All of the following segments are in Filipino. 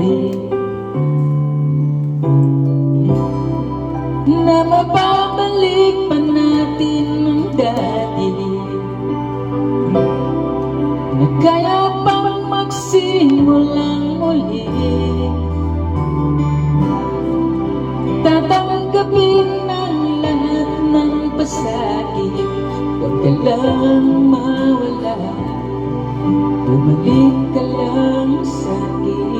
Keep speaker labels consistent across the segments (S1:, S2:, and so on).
S1: dati na mababalik pa natin ang dati, na kaya bang magsimulang muli, tatanggapin ang lahat ng pasakit. Huwag ka lang mawala, bumalik ka lang sa'kin.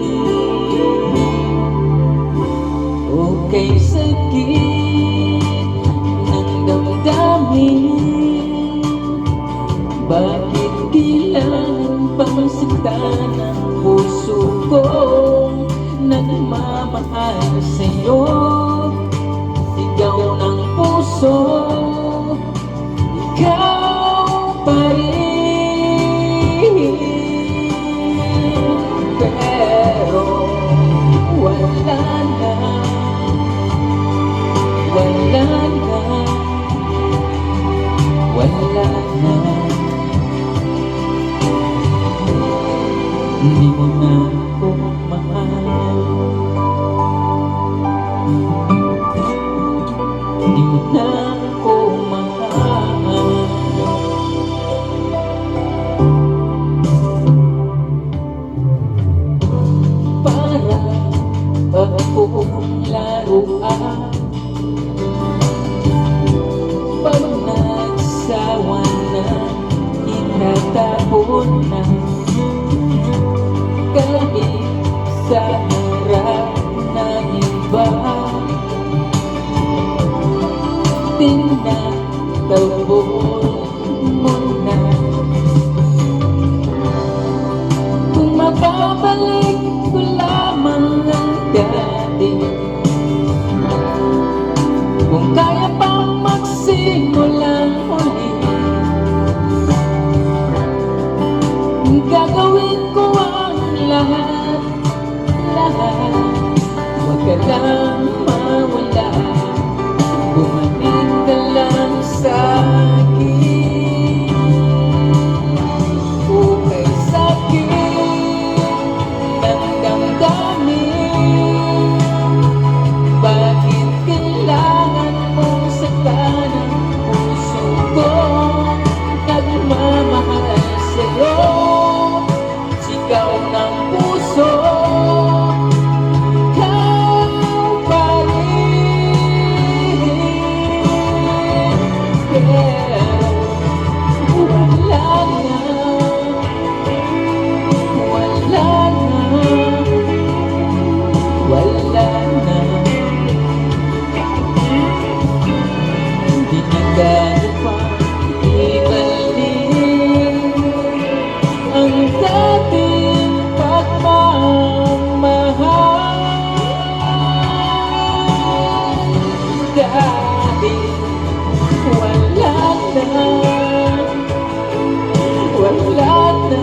S1: Okay, sakit ng damdamin, bakit kailangan pang saktan ang puso kong nagmamahal sa'yo? Sigaw ng puso, ikaw pa rin. Pero wala na, wala na, wala na. Hindi mo na ako mahal, hindi mo na ako mahal. Para akong laruan, pag nagsawa na, itatapon na. Kahit sa harap ng iba, tinatawon mo na. Kung mababalik ko lamang ang dati, kung kaya pang magsimulang uli, gagawin ko ang lahat, lahat. Huwag ka lang mawala, bumalik ka lang sa'kin. Okay, sakit ng damdamin, bakit kailangan mong saktan ang puso ko nagmamahal sa'yo? Sigaw ng puso, ikaw pa rin. Pero wala na, wala na, wala na. Hindi na kaya pa ibalik ang dating pagmamahal. Dahil wala na, wala na,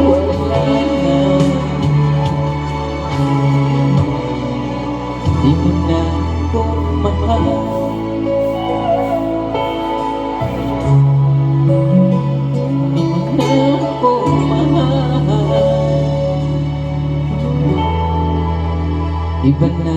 S1: wala na. Di mo na ako mahal, di mo na ako mahal. Iba na